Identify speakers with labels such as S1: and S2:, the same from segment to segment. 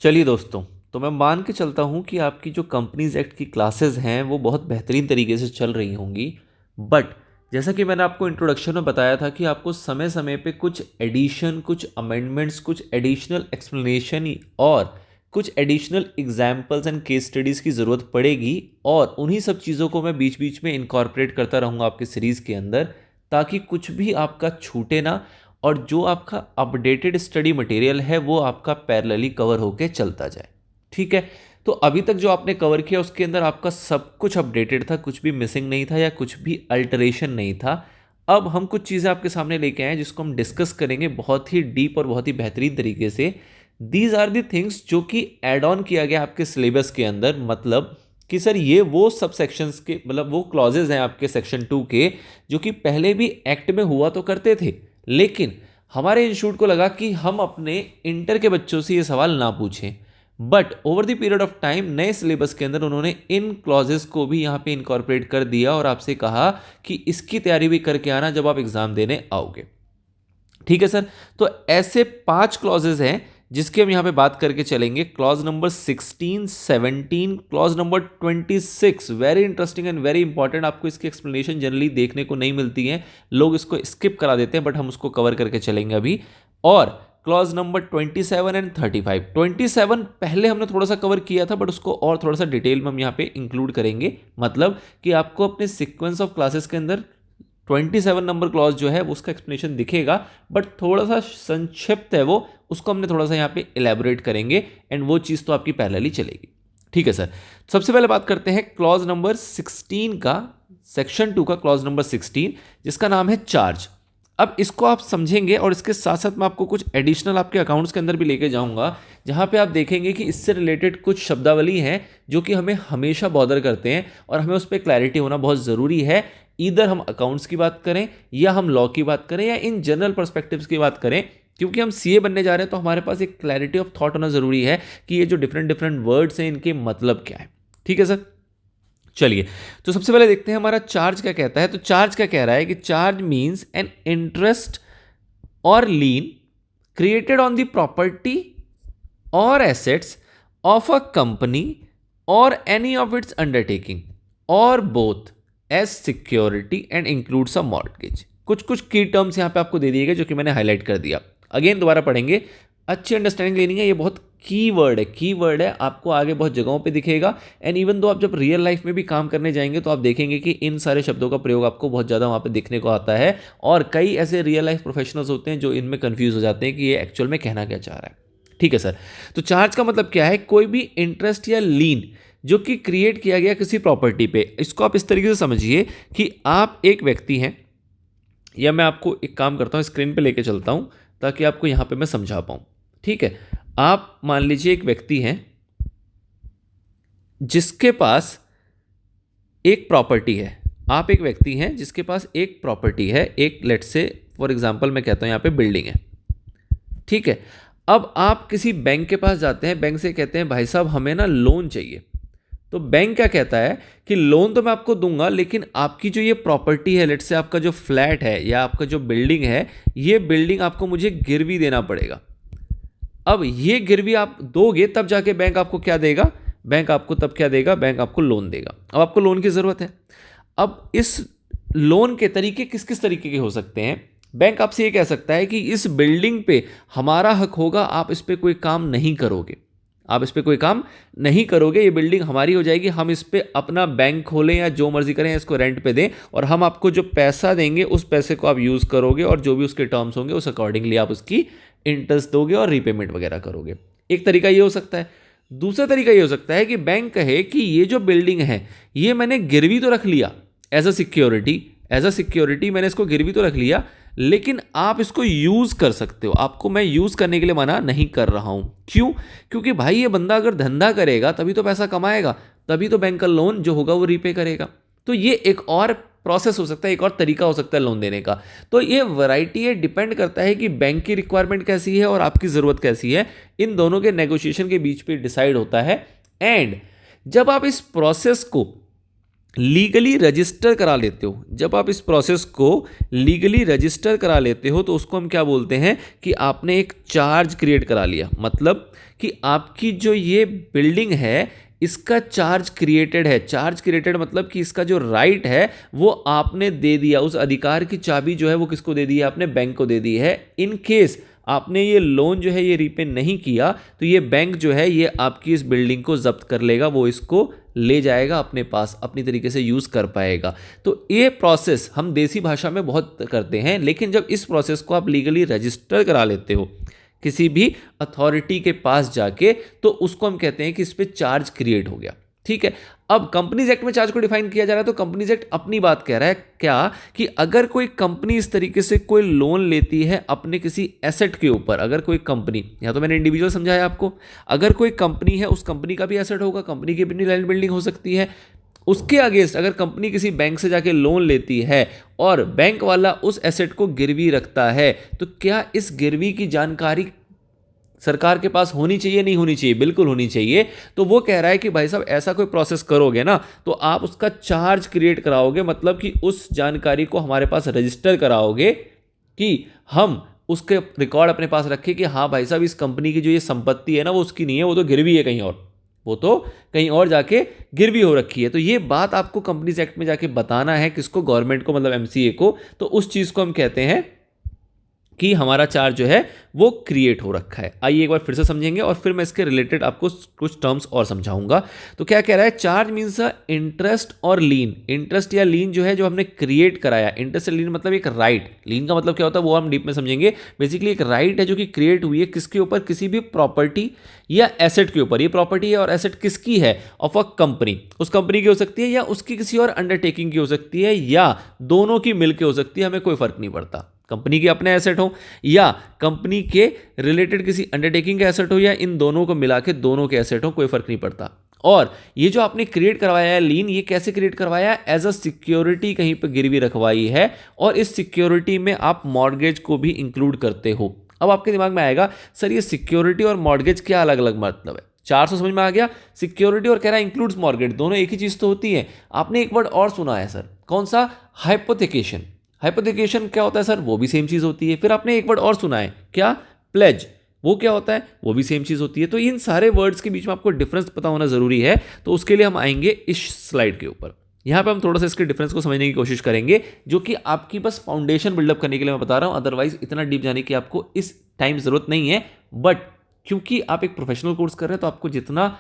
S1: चलिए दोस्तों, तो मैं मान के चलता हूँ कि आपकी जो कंपनीज एक्ट की क्लासेस हैं वो बहुत बेहतरीन तरीके से चल रही होंगी। बट जैसा कि मैंने आपको इंट्रोडक्शन में बताया था कि आपको समय समय पे कुछ एडिशन, कुछ अमेंडमेंट्स, कुछ एडिशनल एक्सप्लेनेशन और कुछ additional examples and case studies की ज़रूरत पड़ेगी। और उन्हीं सब चीज़ों को मैं बीच बीच में इनकॉर्पोरेट करता रहूँगा आपके सीरीज़ के अंदर, ताकि कुछ भी आपका छूटे ना और जो आपका अपडेटेड स्टडी मटेरियल है वो आपका पैरेलली कवर होके चलता जाए। ठीक है। तो अभी तक जो आपने कवर किया उसके अंदर आपका सब कुछ अपडेटेड था, कुछ भी मिसिंग नहीं था या कुछ भी अल्टरेशन नहीं था। अब हम कुछ चीज़ें आपके सामने लेके आए हैं जिसको हम डिस्कस करेंगे बहुत ही डीप और बहुत ही बेहतरीन तरीके से। दीज आर दी थिंग्स जो कि एड ऑन किया गया आपके सिलेबस के अंदर। मतलब कि सर ये वो सब सेक्शंस के, मतलब वो क्लॉजेज हैं आपके सेक्शन 2 के जो कि पहले भी एक्ट में हुआ तो करते थे, लेकिन हमारे इंस्टीट्यूट को लगा कि हम अपने इंटर के बच्चों से ये सवाल ना पूछें। But over the period of time नए सिलेबस के अंदर उन्होंने इन क्लॉजेस को भी यहाँ पे इनकॉर्पोरेट कर दिया और आपसे कहा कि इसकी तैयारी भी करके आना जब आप एग्जाम देने आओगे। ठीक है सर। तो ऐसे 5 क्लॉजेज हैं जिसकी हम यहां पे बात करके चलेंगे। Clause number 16, 17, clause number 26, very interesting and very important. आपको इसकी एक्सप्लेनेशन जनरली देखने को नहीं मिलती है, लोग इसको स्किप करा देते हैं, बट हम उसको कवर करके चलेंगे अभी। और क्लॉज नंबर 27 एंड 35। 27 पहले हमने थोड़ा सा कवर किया था, बट उसको और थोड़ा सा डिटेल में हम यहाँ पे इंक्लूड करेंगे। मतलब कि आपको अपने सीक्वेंस ऑफ क्लासेस के अंदर 27 नंबर क्लॉज जो है उसका एक्सप्लेनेशन दिखेगा, बट थोड़ा सा संक्षिप्त है वो, उसको हमने थोड़ा सा यहाँ पे इलेबोरेट करेंगे एंड वो चीज़ तो आपकी पैरेलली चलेगी। ठीक है सर। सबसे पहले बात करते हैं क्लॉज नंबर 16 का, सेक्शन 2 का क्लॉज नंबर 16, जिसका नाम है चार्ज। अब इसको आप समझेंगे और इसके साथ साथ मैं आपको कुछ एडिशनल आपके अकाउंट्स के अंदर भी लेके जाऊंगा, जहां पे आप देखेंगे कि इससे रिलेटेड कुछ शब्दावली हैं जो कि हमें हमेशा बॉदर करते हैं और हमें उस पर क्लैरिटी होना बहुत ज़रूरी है। इधर हम अकाउंट्स की बात करें या हम लॉ की बात करें या इन जनरल पर्सपेक्टिव्स की बात करें, क्योंकि हम सीए बनने जा रहे हैं तो हमारे पास एक क्लैरिटी ऑफ थॉट होना ज़रूरी है कि ये जो डिफरेंट डिफरेंट वर्ड्स हैं इनके मतलब क्या है। ठीक है सर। चलिए, तो सबसे पहले देखते हैं हमारा चार्ज क्या कहता है। तो चार्ज क्या कह रहा है कि charge means an interest or lien created on the property or assets of a company or any of its undertaking or both as security and includes a mortgage. कुछ कुछ की टर्म्स यहां पे आपको दे दिए गए जो कि मैंने हाईलाइट कर दिया। अगेन दोबारा पढ़ेंगे, अच्छी अंडरस्टैंडिंग लेनी है। ये बहुत की वर्ड है, की वर्ड है, आपको आगे बहुत जगहों पे दिखेगा। एंड इवन दो आप जब रियल लाइफ में भी काम करने जाएंगे तो आप देखेंगे कि इन सारे शब्दों का प्रयोग आपको बहुत ज़्यादा वहाँ पे दिखने को आता है। और कई ऐसे रियल लाइफ प्रोफेशनल्स होते हैं जो इनमें कंफ्यूज हो जाते हैं कि ये एक्चुअल में कहना क्या चाह रहा है। ठीक है सर। तो चार्ज का मतलब क्या है? कोई भी इंटरेस्ट या लीन जो कि क्रिएट किया गया किसी प्रॉपर्टी पे। इसको आप इस तरीके से समझिए कि आप एक व्यक्ति हैं, या मैं आपको एक काम करता हूँ, स्क्रीन पे लेके चलता हूँ ताकि आपको यहाँ पे मैं समझा पाऊँ। ठीक है। आप मान लीजिए एक व्यक्ति हैं जिसके पास एक प्रॉपर्टी है। आप एक व्यक्ति हैं जिसके पास एक प्रॉपर्टी है, एक लेट्स से फॉर एग्जांपल मैं कहता हूँ यहाँ पे बिल्डिंग है। ठीक है। अब आप किसी बैंक के पास जाते हैं, बैंक से कहते हैं भाई साहब हमें ना लोन चाहिए। तो बैंक क्या कहता है कि लोन तो मैं आपको दूंगा, लेकिन आपकी जो ये प्रॉपर्टी है, लेट्स से आपका जो फ्लैट है या आपका जो बिल्डिंग है, ये बिल्डिंग आपको मुझे गिरवी देना पड़ेगा। अब ये गिरवी आप दोगे तब जाके बैंक आपको क्या देगा? बैंक आपको तब क्या देगा? बैंक आपको लोन देगा। अब आपको लोन की ज़रूरत है। अब इस लोन के तरीके किस किस तरीके के हो सकते हैं? बैंक आपसे ये कह सकता है कि इस बिल्डिंग पे हमारा हक होगा, आप इस पे कोई काम नहीं करोगे, आप इस पे कोई काम नहीं करोगे, ये बिल्डिंग हमारी हो जाएगी, हम इस पे अपना बैंक खोलें या जो मर्जी करें, इसको रेंट पे दें और हम आपको जो पैसा देंगे उस पैसे को आप यूज़ करोगे और जो भी उसके टर्म्स होंगे उस अकॉर्डिंगली आप उसकी इंटरेस्ट दोगे और रीपेमेंट वगैरह करोगे। एक तरीका ये हो सकता है। दूसरा तरीका ये हो सकता है कि बैंक कहे कि ये जो बिल्डिंग है ये मैंने गिरवी तो रख लिया as a security, as a security मैंने इसको गिरवी तो रख लिया, लेकिन आप इसको यूज़ कर सकते हो, आपको मैं यूज़ करने के लिए मना नहीं कर रहा हूं। क्यों? क्योंकि भाई ये बंदा अगर धंधा करेगा तभी तो पैसा कमाएगा, तभी तो बैंक का लोन जो होगा वो रीपे करेगा। तो ये एक और प्रोसेस हो सकता है, एक और तरीका हो सकता है लोन देने का। तो ये वैरायटी है, डिपेंड करता है कि बैंक की रिक्वायरमेंट कैसी है और आपकी ज़रूरत कैसी है, इन दोनों के नेगोशिएशन के बीच पे डिसाइड होता है। एंड जब आप इस प्रोसेस को लीगली रजिस्टर करा लेते हो, जब आप इस प्रोसेस को लीगली रजिस्टर करा लेते हो तो उसको हम क्या बोलते हैं कि आपने एक चार्ज क्रिएट करा लिया। मतलब कि आपकी जो ये बिल्डिंग है इसका चार्ज क्रिएटेड है। चार्ज क्रिएटेड मतलब कि इसका जो राइट है वो आपने दे दिया, उस अधिकार की चाबी जो है वो किसको दे दी है, आपने बैंक को दे दी है। इन केस आपने ये लोन जो है ये रीपे नहीं किया तो ये बैंक जो है ये आपकी इस बिल्डिंग को जब्त कर लेगा, वो इसको ले जाएगा अपने पास, अपनी तरीके से यूज़ कर पाएगा। तो ये प्रोसेस हम देसी भाषा में बहुत करते हैं, लेकिन जब इस प्रोसेस को आप लीगली रजिस्टर करा लेते हो किसी भी अथॉरिटी के पास जाके तो उसको हम कहते हैं कि इस पर चार्ज क्रिएट हो गया। ठीक है, अब कंपनीज एक्ट में चार्ज को डिफाइन किया जा रहा है तो कंपनीज एक्ट अपनी बात कह रहा है क्या कि अगर कोई कंपनी इस तरीके से कोई लोन लेती है अपने किसी एसेट के ऊपर, अगर कोई कंपनी, या तो मैंने इंडिविजुअल समझाया आपको, अगर कोई कंपनी है उस कंपनी का भी एसेट होगा, कंपनी की अपनी लैंड बिल्डिंग हो सकती है, उसके अगेंस्ट अगर कंपनी किसी बैंक से जाके लोन लेती है और बैंक वाला उस एसेट को गिरवी रखता है तो क्या इस गिरवी की जानकारी सरकार के पास होनी चाहिए, नहीं होनी चाहिए? बिल्कुल होनी चाहिए। तो वो कह रहा है कि भाई साहब ऐसा कोई प्रोसेस करोगे ना तो आप उसका चार्ज क्रिएट कराओगे, मतलब कि उस जानकारी को हमारे पास रजिस्टर कराओगे कि हम उसके रिकॉर्ड अपने पास रखें कि हाँ भाई साहब इस कंपनी की जो ये संपत्ति है ना वो उसकी नहीं है, वो तो गिरवी है कहीं और, वो तो कहीं और जाके गिरवी हो रखी है। तो ये बात आपको कंपनीज एक्ट में जाके बताना है, किसको? गवर्नमेंट को, मतलब एमसीए को। तो उस चीज़ को हम कहते हैं कि हमारा चार्ज जो है वो क्रिएट हो रखा है। आइए एक बार फिर से समझेंगे और फिर मैं इसके रिलेटेड आपको कुछ टर्म्स और समझाऊंगा। तो क्या कह रहा है, charge means interest or lean. Interest या लीन जो है जो हमने क्रिएट कराया, इंटरेस्ट या लीन मतलब एक राइट, लीन का मतलब क्या होता है वो हम डीप में समझेंगे। बेसिकली एक राइट है जो कि क्रिएट हुई है किसके ऊपर? किसी भी प्रॉपर्टी या एसेट के ऊपर। ये प्रॉपर्टी और एसेट किसकी है? Of a company. उस कंपनी की हो सकती है या उसकी किसी और अंडरटेकिंग की हो सकती है या दोनों की मिलकर हो सकती है, हमें कोई फर्क नहीं पड़ता। कंपनी के अपने एसेट हो या कंपनी के रिलेटेड किसी अंडरटेकिंग के एसेट हो या इन दोनों को मिला के दोनों के एसेट हो, कोई फर्क नहीं पड़ता। और ये जो आपने क्रिएट करवाया है लीन, ये कैसे क्रिएट करवाया है? एज अ सिक्योरिटी कहीं पर गिरवी रखवाई है और इस सिक्योरिटी में आप मॉर्गेज को भी इंक्लूड करते हो। अब आपके दिमाग में आएगा सर ये सिक्योरिटी और मॉर्गेज क्या अलग अलग मतलब है? 400 समझ में आ गया। सिक्योरिटी और कह रहा है इंक्लूड्स मॉर्गेज, दोनों एक ही चीज तो होती है। आपने एक वर्ड और सुना है सर, कौन सा? हाइपोथेकेशन। हाइपोथेकेशन क्या होता है सर? वो भी सेम चीज होती है। फिर आपने एक वर्ड और सुना है, क्या? प्लेज। वो क्या होता है? वो भी सेम चीज होती है। तो इन सारे वर्ड्स के बीच में आपको डिफरेंस पता होना जरूरी है। तो उसके लिए हम आएंगे इस स्लाइड के ऊपर। यहां पे हम थोड़ा सा इसके डिफरेंस को समझने की कोशिश करेंगे, जो कि आपकी बस फाउंडेशन बिल्डअप करने के लिए मैं बता रहा हूं। अदरवाइज इतना डीप जाने की आपको इस टाइम जरूरत नहीं है। बट क्योंकि आप एक प्रोफेशनल कोर्स कर रहे हैं तो आपको जितना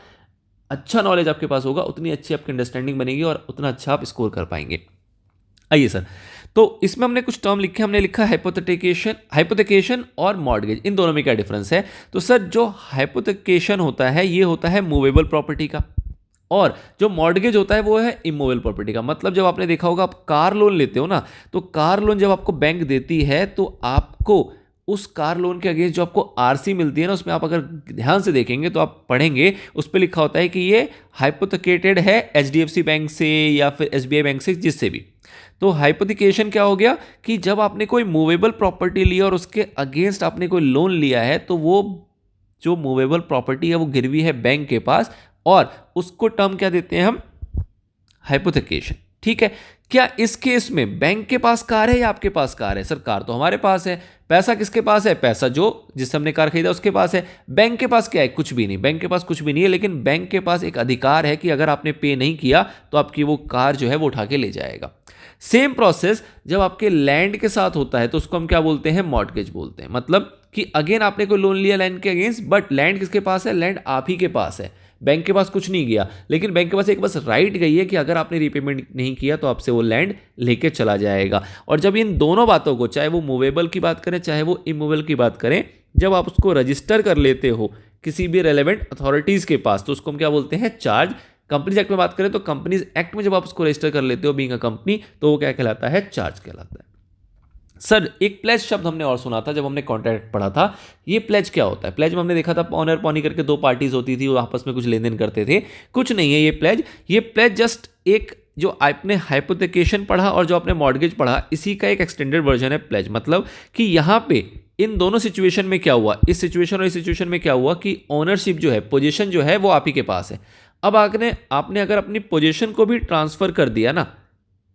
S1: अच्छा नॉलेज आपके पास होगा उतनी अच्छी आपकी अंडरस्टैंडिंग बनेगी और उतना अच्छा आप स्कोर कर पाएंगे। आइए सर, तो इसमें हमने कुछ टर्म लिखे। हमने लिखा हाइपोथेकेशन और मॉर्गेज, इन दोनों में क्या डिफरेंस है? तो सर जो हाइपोथेकेशन होता है ये होता है मूवेबल प्रॉपर्टी का, और जो मॉर्गेज होता है वो है इमूवेबल प्रॉपर्टी का। मतलब जब आपने देखा होगा आप कार लोन लेते हो ना, तो कार लोन जब आपको बैंक देती है तो आपको उस कार लोन के अगेंस्ट जो आपको आरसी मिलती है ना, उसमें आप अगर ध्यान से देखेंगे तो आप पढ़ेंगे उस पर लिखा होता है कि ये हाइपोथेकेटेड है एचडीएफसी बैंक से या फिर एसबीआई बैंक से, जिससे भी। तो हाइपोथेकेशन क्या हो गया कि जब आपने कोई मूवेबल प्रॉपर्टी ली और उसके अगेंस्ट आपने कोई लोन लिया है तो वो जो मूवेबल प्रॉपर्टी है वो गिरवी है बैंक के पास, और उसको टर्म क्या देते हैं हम? हाइपोथेकेशन। ठीक है, क्या इस केस में बैंक के पास कार है या आपके पास कार है? सर कार तो हमारे पास है। पैसा किसके पास है? पैसा जो जिससे हमने कार खरीदा उसके पास है। बैंक के पास क्या है? कुछ भी नहीं। बैंक के पास कुछ भी नहीं है, लेकिन बैंक के पास एक अधिकार है कि अगर आपने पे नहीं किया तो आपकी वो कार जो है वो उठा के ले जाएगा। सेम प्रोसेस जब आपके लैंड के साथ होता है तो उसको हम क्या बोलते हैं? मॉर्गेज बोलते हैं। मतलब कि अगेन आपने कोई लोन लिया लैंड के अगेंस्ट, बट लैंड किसके पास है? लैंड आप ही के पास है, बैंक के पास कुछ नहीं गया, लेकिन बैंक के पास एक बस राइट गई है कि अगर आपने रीपेमेंट नहीं किया तो आपसे वो लैंड लेके चला जाएगा। और जब इन दोनों बातों को, चाहे वो मूवेबल की बात करें चाहे वो इमूवेबल की बात करें, जब आप उसको रजिस्टर कर लेते हो किसी भी रेलेवेंट अथॉरिटीज के पास तो उसको हम क्या बोलते हैं? चार्ज। कंपनीज एक्ट में बात करें तो कंपनीज एक्ट में जब आप उसको रजिस्टर कर लेते हो बीइंग अ कंपनी तो वो क्या कहलाता है? चार्ज कहलाता है। सर एक प्लेज शब्द हमने और सुना था जब हमने कॉन्ट्रैक्ट पढ़ा था। ये प्लेज क्या होता है? प्लेज में हमने देखा था ऑनर पॉनी करके दो पार्टीज होती थी, वो आपस में कुछ लेन देन करते थे। कुछ नहीं है ये प्लेज। ये प्लेज जस्ट एक जो आपने हाइपोथेकेशन पढ़ा और जो आपने मॉर्गेज पढ़ा इसी का एक एक्सटेंडेड वर्जन है प्लेज। मतलब कि यहाँ पे इन दोनों सिचुएशन में क्या हुआ, इस सिचुएशन और इस सिचुएशन में क्या हुआ कि ओनरशिप जो है, पोजीशन जो है वो आप ही के पास है। अब आपने अगर अपनी पोजीशन को भी ट्रांसफर कर दिया ना,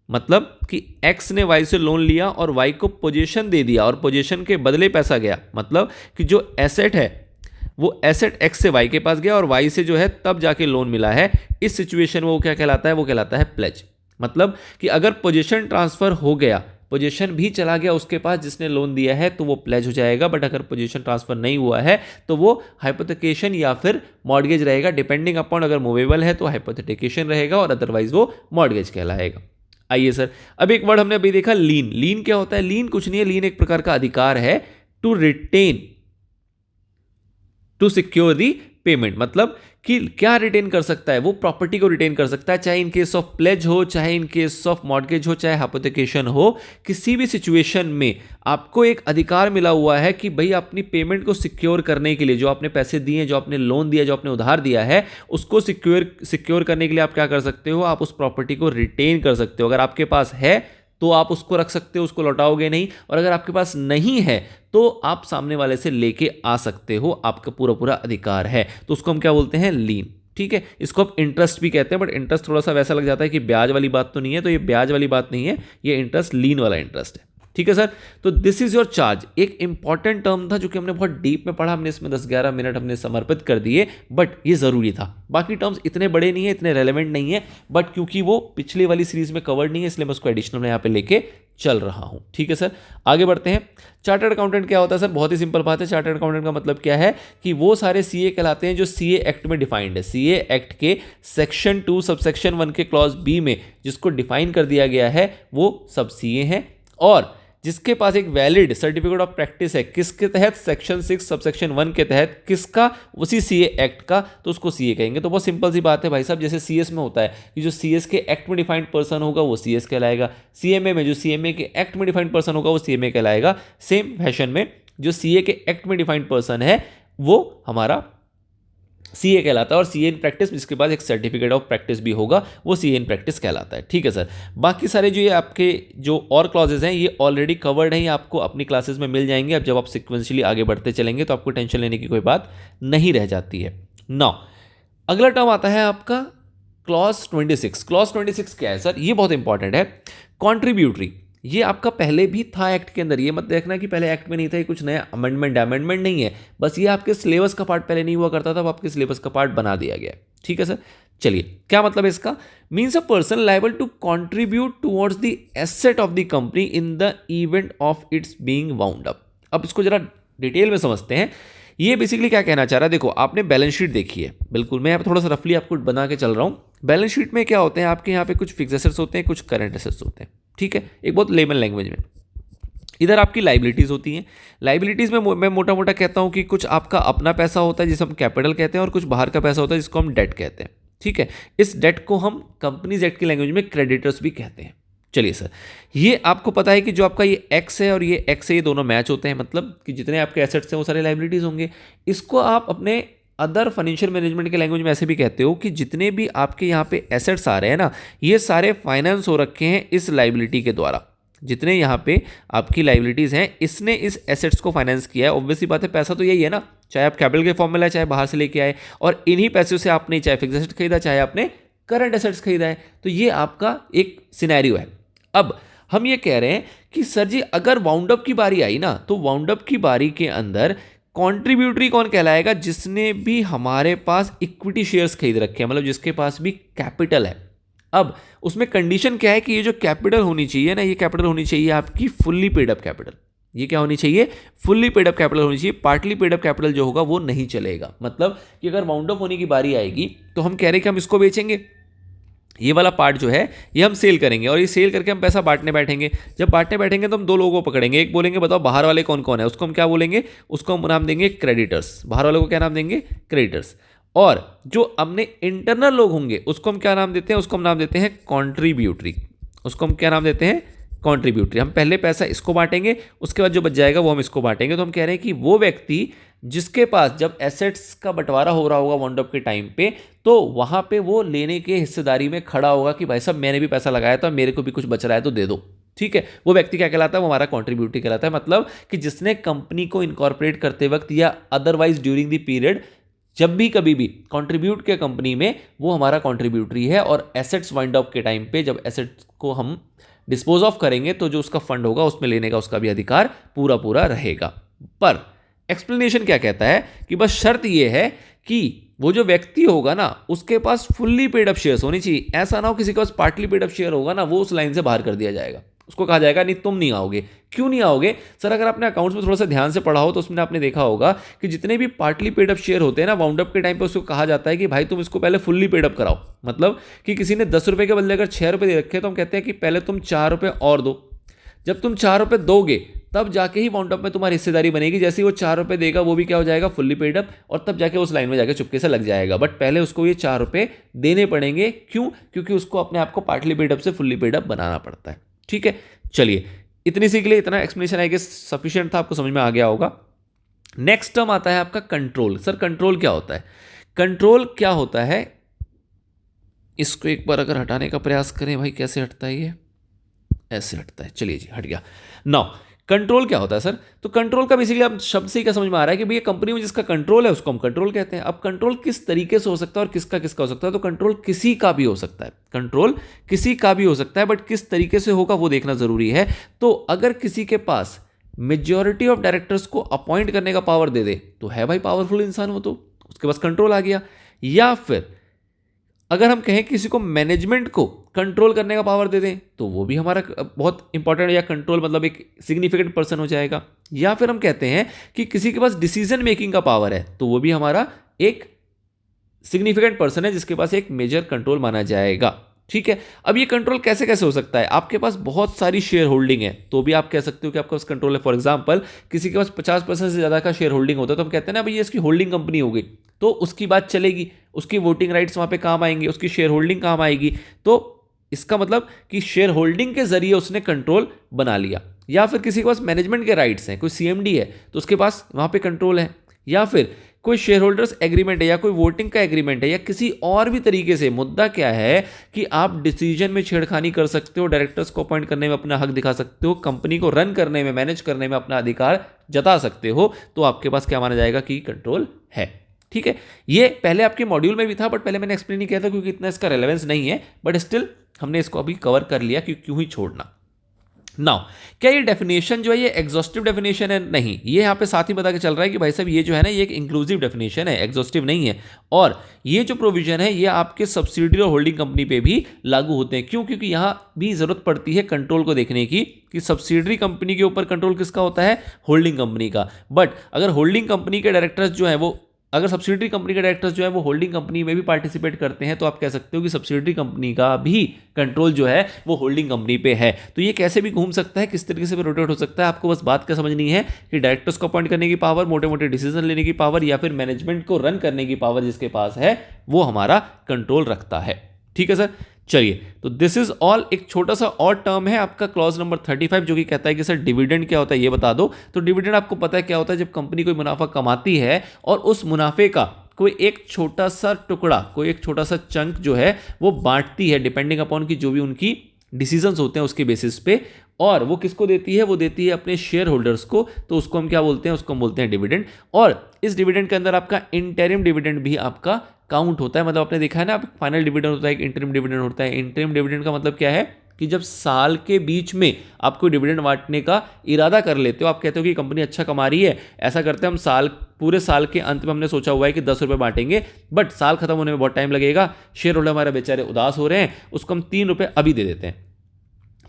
S1: मतलब कि एक्स ने वाई से लोन लिया और वाई को पोजीशन दे दिया और पोजीशन के बदले पैसा गया, मतलब कि जो एसेट है वो एसेट एक्स से वाई के पास गया और वाई से जो है तब जाके लोन मिला है, इस सिचुएशन में वो क्या कहलाता है, वो कहलाता है प्लेज। मतलब कि अगर पोजीशन ट्रांसफर हो गया, पोजीशन भी चला गया उसके पास जिसने लोन दिया है, तो वो प्लेज हो जाएगा। बट अगर पोजीशन ट्रांसफर नहीं हुआ है तो वो हाइपोथेकेशन या फिर मॉर्गेज रहेगा, डिपेंडिंग अपॉन, अगर मूवेबल है तो हाइपोथेकेशन रहेगा और अदरवाइज वो मॉर्गेज कहलाएगा। आइए सर, अब एक वर्ड हमने अभी देखा लीन। लीन क्या होता है? लीन कुछ नहीं है, लीन एक प्रकार का अधिकार है to retain, to secure the payment. मतलब कि क्या रिटेन कर सकता है? वो प्रॉपर्टी को रिटेन कर सकता है, चाहे इन केस ऑफ प्लेज हो, चाहे इन केस ऑफ मॉर्गेज हो, चाहे हाइपोथेकेशन हो। किसी भी सिचुएशन में आपको एक अधिकार मिला हुआ है कि भाई अपनी पेमेंट को सिक्योर करने के लिए, जो आपने पैसे दिए, जो आपने लोन दिया, जो आपने उधार दिया है, उसको सिक्योर करने के लिए आप क्या कर सकते हो? आप उस प्रॉपर्टी को रिटेन कर सकते हो। अगर आपके पास है तो आप उसको रख सकते हो, उसको लौटाओगे नहीं, और अगर आपके पास नहीं है तो आप सामने वाले से लेके आ सकते हो, आपका पूरा पूरा अधिकार है। तो उसको हम क्या बोलते हैं? लीन। ठीक है, इसको आप इंटरेस्ट भी कहते हैं, बट इंटरेस्ट थोड़ा सा वैसा लग जाता है कि ब्याज वाली बात तो नहीं है, तो ये ब्याज वाली बात नहीं है, ये इंटरेस्ट लीन वाला इंटरेस्ट है। ठीक है सर, तो दिस इज योर चार्ज। एक इंपॉर्टेंट टर्म था जो कि हमने बहुत डीप में पढ़ा, हमने इसमें 10-11 मिनट हमने समर्पित कर दिए, बट ये जरूरी था। बाकी टर्म्स इतने बड़े नहीं है, इतने रेलेवेंट नहीं है, बट क्योंकि वो पिछले वाली सीरीज में कवर्ड नहीं है, इसलिए मैं उसको एडिशनल में यहाँ पे लेके चल रहा हूं। ठीक है सर, आगे बढ़ते हैं। चार्टर्ड अकाउंटेंट क्या होता है सर? बहुत ही सिंपल बात है। चार्टर्ड अकाउंटेंट का मतलब क्या है कि वो सारे सीए कहलाते हैं जो सीए एक्ट में डिफाइंड है। सीए एक्ट के सेक्शन 2 सबसेक्शन 1 के क्लॉज बी में जिसको डिफाइन कर दिया गया है वो सब सीए हैं, और जिसके पास एक वैलिड सर्टिफिकेट ऑफ प्रैक्टिस है, किसके तहत? सेक्शन 6 सबसेक्शन 1 के तहत। किसका? उसी सीए एक्ट का, तो उसको सीए कहेंगे। तो बहुत सिंपल सी बात है भाई साहब, जैसे सीएस में होता है कि जो सीएस के एक्ट में डिफाइंड पर्सन होगा वो सीएस कहलाएगा, सीएमए में जो सीएमए के एक्ट में डिफाइंड पर्सन होगा वो सीएमए कहलाएगा। सेम फैशन में जो सीए के एक्ट में डिफाइंड पर्सन है वो हमारा सीए कहलाता है, और सीए इन प्रैक्टिस जिसके पास एक सर्टिफिकेट ऑफ प्रैक्टिस भी होगा वो सीए इन प्रैक्टिस कहलाता है। ठीक है सर, बाकी सारे जो ये आपके जो और क्लॉजेज हैं ये ऑलरेडी कवर्ड हैं, ये आपको अपनी क्लासेस में मिल जाएंगे। अब जब आप सिक्वेंशियली आगे बढ़ते चलेंगे तो आपको टेंशन लेने की कोई बात नहीं रह जाती है। नाउ अगला टर्म आता है आपका क्लॉज 26। क्लॉज 26 क्या है सर? ये बहुत इंपॉर्टेंट है। कॉन्ट्रीब्यूटरी, ये आपका पहले भी था एक्ट के अंदर, ये मत देखना कि पहले एक्ट में नहीं था, ये कुछ नया अमेंडमेंट नहीं है, बस ये आपके सिलेबस का पार्ट पहले नहीं हुआ करता था, वो आपके सिलेबस का पार्ट बना दिया गया। ठीक है सर, चलिए क्या मतलब है इसका? Means a person liable to contribute towards the asset of the company in the event of its being wound up. अब इसको जरा डिटेल में समझते हैं। ये बेसिकली क्या कहना चाह रहा है? देखो, आपने बैलेंस शीट देखी है, बिल्कुल मैं यहाँ थोड़ा सा रफली आपको बना के चल रहा हूँ। बैलेंस शीट में क्या होते हैं आपके यहाँ पे? कुछ फिक्स एसेट्स होते हैं, कुछ करंट एसेट्स होते हैं। ठीक है, एक बहुत लेमन लैंग्वेज में। इधर आपकी लाइबिलिटीज़ होती हैं। लाइबिलिटीज़ में मैं मोटा मोटा कहता हूँ कि कुछ आपका अपना पैसा होता है जिसे हम कैपिटल कहते हैं, और कुछ बाहर का पैसा होता है जिसको हम डेट कहते हैं। ठीक है, इस डेट को हम कंपनीज एक्ट की लैंग्वेज में क्रेडिटर्स भी कहते हैं। चलिए सर, ये आपको पता है कि जो आपका ये एक्स है और ये एक्स है, ये दोनों मैच होते हैं, मतलब कि जितने आपके एसेट्स हैं वो सारे लाइबिलिटीज़ होंगे। इसको आप अपने अदर फाइनेंशियल मैनेजमेंट के लैंग्वेज में ऐसे भी कहते हो कि जितने भी आपके यहाँ पे एसेट्स आ रहे हैं ना, ये सारे फाइनेंस हो रखे हैं इस लाइबिलिटी के द्वारा। जितने यहाँ पे आपकी लाइबिलिटीज़ हैं, इसने इस एसेट्स को फाइनेंस किया है। ऑब्वियसली बात है, पैसा तो यही है ना, चाहे आप कैपिटल के फॉर्म में लाए, चाहे बाहर से लेके आए, और इन्हीं पैसों से आपने चाहे फिक्स एसेट खरीदा, चाहे आपने करंट एसेट्स खरीदा है। तो ये आपका एक सिनेरियो है। अब हम ये कह रहे हैं कि सर जी अगर वाउंड अप की बारी आई ना, तो वाउंड अप की बारी के अंदर कॉन्ट्रीब्यूटरी कौन कहलाएगा? जिसने भी हमारे पास इक्विटी शेयर्स खरीद रखे हैं, मतलब जिसके पास भी कैपिटल है। अब उसमें कंडीशन क्या है कि ये जो कैपिटल होनी चाहिए ना, ये कैपिटल होनी चाहिए आपकी फुल्ली पेड अप कैपिटल। ये क्या होनी चाहिए? फुल्ली पेड अप कैपिटल होनी चाहिए। पार्टली पेड अप कैपिटल जो होगा वो नहीं चलेगा। मतलब कि अगर वाउंड अप होने की बारी आएगी तो हम कह रहे हैं कि हम इसको बेचेंगे, ये वाला पार्ट जो है ये हम सेल करेंगे, और ये सेल करके हम पैसा बांटने बैठेंगे। जब बांटने बैठेंगे तो हम दो लोगों को पकड़ेंगे, एक बोलेंगे बताओ बाहर वाले कौन कौन है, उसको हम क्या बोलेंगे? उसको हम नाम देंगे क्रेडिटर्स। बाहर वालों को क्या नाम देंगे? क्रेडिटर्स। और जो अपने इंटरनल लोग होंगे उसको हम क्या नाम देते हैं? उसको हम नाम देते हैं कॉन्ट्रीब्यूटरी। उसको हम क्या नाम देते हैं? कॉन्ट्रीब्यूटरी। हम पहले पैसा इसको बांटेंगे, उसके बाद जो बच जाएगा वो हम इसको बांटेंगे। तो हम कह रहे हैं कि वो व्यक्ति जिसके पास जब एसेट्स का बंटवारा हो रहा होगा वाउंड अप के टाइम पे, तो वहां पे वो लेने के हिस्सेदारी में खड़ा होगा कि भाई साहब मैंने भी पैसा लगाया था, मेरे को भी कुछ बच रहा है तो दे दो। ठीक है, वो व्यक्ति क्या कहलाता है? वो हमारा कॉन्ट्रीब्यूटरी कहलाता है। मतलब कि जिसने कंपनी को इनकॉर्पोरेट करते वक्त या अदरवाइज ड्यूरिंग द पीरियड जब भी कभी भी कंट्रीब्यूट किया कंपनी में, वो हमारा कंट्रीब्यूटरी है, और एसेट्स वाइंड अप के टाइम पे जब एसेट्स को हम डिस्पोज ऑफ करेंगे तो जो उसका फंड होगा उसमें लेने का उसका भी अधिकार पूरा पूरा रहेगा। पर एक्सप्लेनेशन क्या कहता है कि बस शर्त ये है कि वो जो व्यक्ति होगा ना उसके पास फुल्ली पेड अप शेयर्स होनी चाहिए। ऐसा ना हो किसी के पास पार्टली पेड अप शेयर होगा ना, वो उस लाइन से बाहर कर दिया जाएगा, उसको कहा जाएगा नहीं तुम नहीं आओगे। क्यों नहीं आओगे सर? अगर आपने अकाउंट्स में थोड़ा सा ध्यान से पढ़ा हो तो उसमें आपने देखा होगा कि जितने भी पार्टली पेड अप शेयर होते हैं ना, वाउंड अप के टाइम पे उसको कहा जाता है कि भाई तुम इसको पहले फुल्ली पेड अप कराओ। मतलब कि किसी ने 10 रुपए के बदले अगर 6 रुपए दे रखे तो हम कहते हैं कि पहले तुम 4 रुपए और दो। जब तुम 4 रुपए दोगे तब जाके ही वाउंड अप में तुम्हारी हिस्सेदारी बनेगी। जैसे ही वो 4 रुपए देगा वो भी क्या हो जाएगा, फुल्ली पेड अप, और तब जाके उस लाइन में जाके चुपके से लग जाएगा। बट पहले उसको ये 4 रुपए देने पड़ेंगे। क्यों? क्योंकि उसको अपने आप को पार्टली पेड अप से फुल्ली पेड अप बनाना पड़ता है। ठीक है, चलिए इतनी सी के लिए इतना एक्सप्लेनेशन आई गेस सफिशिएंट था, आपको समझ में आ गया होगा। नेक्स्ट टर्म आता है आपका कंट्रोल। सर कंट्रोल क्या होता है? कंट्रोल क्या होता है, इसको एक बार अगर हटाने का प्रयास करें, भाई कैसे हटता है ये? ऐसे हटता है। चलिए जी, हट गया। नाउ कंट्रोल क्या होता है सर? तो कंट्रोल का बेसिकली आप शब्द से ही क्या समझ में आ रहा है कि भैया कंपनी में जिसका कंट्रोल है उसको हम कंट्रोल कहते हैं। अब कंट्रोल किस तरीके से हो सकता है और किसका किसका हो सकता है? तो कंट्रोल किसी का भी हो सकता है, कंट्रोल किसी का भी हो सकता है, बट किस तरीके से होगा वो देखना जरूरी है। तो अगर किसी के पास मेजॉरिटी ऑफ डायरेक्टर्स को अपॉइंट करने का पावर दे दे तो है भाई पावरफुल इंसान, वो तो उसके पास कंट्रोल आ गया। या फिर अगर हम कहें किसी को मैनेजमेंट को कंट्रोल करने का पावर दे दें तो वो भी हमारा बहुत इंपॉर्टेंट, या कंट्रोल मतलब एक सिग्निफिकेंट पर्सन हो जाएगा। या फिर हम कहते हैं कि किसी के पास डिसीजन मेकिंग का पावर है तो वो भी हमारा एक सिग्निफिकेंट पर्सन है जिसके पास एक मेजर कंट्रोल माना जाएगा। ठीक है, अब ये कंट्रोल कैसे कैसे हो सकता है? आपके पास बहुत सारी शेयर होल्डिंग है तो भी आप कह सकते हो कि आपके पास कंट्रोल है। फॉर एग्जांपल किसी के पास 50% से ज़्यादा का शेयर होल्डिंग होता है तो हम कहते हैं ना भाई ये इसकी होल्डिंग कंपनी हो गई, तो उसकी बात चलेगी, उसकी वोटिंग राइट्स वहाँ पे काम आएंगे, उसकी शेयर होल्डिंग काम आएगी। तो इसका मतलब कि शेयर होल्डिंग के जरिए उसने कंट्रोल बना लिया। या फिर किसी के पास मैनेजमेंट के राइट्स हैं, कोई सीएमडी है तो उसके पास वहाँ पे कंट्रोल है। या फिर कोई शेयर होल्डर्स एग्रीमेंट है या कोई वोटिंग का एग्रीमेंट है या किसी और भी तरीके से। मुद्दा क्या है कि आप डिसीजन में छेड़खानी कर सकते हो, डायरेक्टर्स को अपॉइंट करने में अपना हक दिखा सकते हो, कंपनी को रन करने में, मैनेज करने में अपना अधिकार जता सकते हो, तो आपके पास क्या माना जाएगा कि कंट्रोल है। ठीक है, ये पहले आपके मॉड्यूल में भी था बट पहले मैंने एक्सप्लेन नहीं किया था क्योंकि इतना इसका रेलेवेंस नहीं है, बट स्टिल हमने इसको अभी कवर कर लिया कि क्यों ही छोड़ना। नाउ क्या ये डेफिनेशन जो है ये एग्जॉस्टिव डेफिनेशन है? नहीं, ये यहाँ पे साथ ही बता के चल रहा है कि भाई साहब ये जो है ना ये एक इंक्लूसिव डेफिनेशन है, एग्जॉस्टिव नहीं है। और ये जो प्रोविजन है ये आपके सब्सिडियरी और होल्डिंग कंपनी पे भी लागू होते हैं। क्यों? क्योंकि यहाँ भी जरूरत पड़ती है कंट्रोल को देखने की कि सब्सिडियरी कंपनी के ऊपर कंट्रोल किसका होता है, होल्डिंग कंपनी का। बट अगर होल्डिंग कंपनी के डायरेक्टर्स जो है वो, अगर सब्सिडियरी कंपनी के डायरेक्टर्स जो है वो होल्डिंग कंपनी में भी पार्टिसिपेट करते हैं तो आप कह सकते हो कि सब्सिडियरी कंपनी का भी कंट्रोल जो है वो होल्डिंग कंपनी पे है। तो ये कैसे भी घूम सकता है, किस तरीके से भी रोटेट हो सकता है। आपको बस बात क्या समझनी है कि डायरेक्टर्स को अपॉइंट करने की पावर, मोटे मोटे डिसीजन लेने की पावर, या फिर मैनेजमेंट को रन करने की पावर जिसके पास है वो हमारा कंट्रोल रखता है। ठीक है सर, चलिए तो दिस इज ऑल। एक छोटा सा और टर्म है आपका क्लॉज नंबर 35 जो कि कहता है कि सर डिविडेंड क्या होता है ये बता दो। तो डिविडेंड आपको पता है क्या होता है, जब कंपनी कोई मुनाफा कमाती है और उस मुनाफे का कोई एक छोटा सा टुकड़ा, कोई एक छोटा सा चंक जो है वो बांटती है डिपेंडिंग अपॉन की जो भी उनकी डिसीजंस होते हैं उसके बेसिस पे, और वो किसको देती है, वो देती है अपने शेयर होल्डर्स को। तो उसको हम क्या बोलते हैं, उसको हम बोलते हैं डिविडेंड। और इस डिविडेंड के अंदर आपका इंटरिम डिविडेंड भी आपका काउंट होता है। मतलब आपने देखा है ना, आप फाइनल डिविडेंड होता है, एक इंटरिम डिविडेंड होता है। इंटरिम डिविडेंड का मतलब क्या है कि जब साल के बीच में आप कोई डिविडेंड बांटने का इरादा कर लेते हो, आप कहते हो कि कंपनी अच्छा कमा रही है, ऐसा करते हैं हम पूरे साल के अंत में हमने सोचा हुआ है कि 10 रुपये बांटेंगे, बट साल खत्म होने में बहुत टाइम लगेगा, शेयर होल्डर हमारे बेचारे उदास हो रहे हैं, उसको हम 3 रुपये अभी दे देते हैं।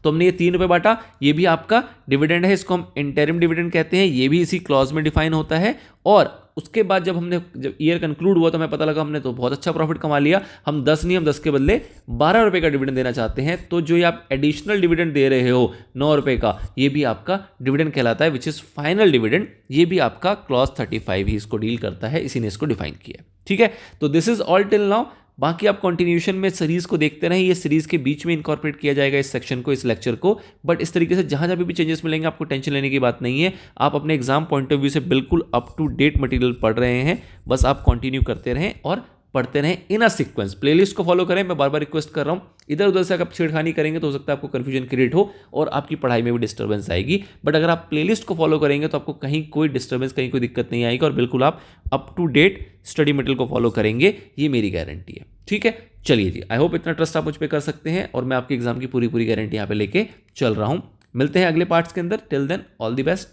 S1: तो हमने ये 3 रुपये बांटा, ये भी आपका डिविडेंड है, इसको हम इंटरिम डिविडेंड कहते हैं। ये भी इसी क्लॉज में डिफाइन होता है। और उसके बाद जब ईयर कंक्लूड हुआ तो हमें पता लगा हमने तो बहुत अच्छा प्रॉफिट कमा लिया, हम 10 नहीं, हम 10 के बदले 12 रुपये का डिविडेंड देना चाहते हैं। तो जो ये आप एडिशनल डिविडेंड दे रहे हो 9 रुपये का, ये भी आपका डिविडेंड कहलाता है, विच इज फाइनल डिविडेंड। ये भी आपका क्लॉज 35 ही इसको डील करता है, इसी ने इसको डिफाइन किया। ठीक है, तो this is all till now. बाकी आप कंटिन्यूएशन में सीरीज को देखते रहें, ये सीरीज के बीच में इनकॉर्पोरेट किया जाएगा इस सेक्शन को, इस लेक्चर को। बट इस तरीके से जहां जहां भी चेंजेस मिलेंगे आपको टेंशन लेने की बात नहीं है। आप अपने एग्जाम पॉइंट ऑफ व्यू से बिल्कुल अप टू डेट मटेरियल पढ़ रहे हैं, बस आप कंटिन्यू करते रहें और पढ़ते रहें इन अ सीक्वेंस। प्लेलिस्ट को फॉलो करें, मैं बार बार रिक्वेस्ट कर रहा हूँ। इधर उधर से अगर आप छेड़खानी करेंगे तो हो सकता है आपको कन्फ्यूजन क्रिएट हो और आपकी पढ़ाई में भी डिस्टर्बेंस आएगी। बट अगर आप प्लेलिस्ट को फॉलो करेंगे तो आपको कहीं कोई डिस्टर्बेंस, कहीं कोई दिक्कत नहीं आएगी और बिल्कुल आप up to date study material को फॉलो करेंगे, ये मेरी गारंटी है। ठीक है, चलिए जी, आई होप इतना ट्रस्ट आप मुझ पर कर सकते हैं और मैं आपके एग्जाम की पूरी पूरी गारंटी यहाँ पे लेके चल रहा हूँ। मिलते हैं अगले पार्ट्स के अंदर। Till then all the best.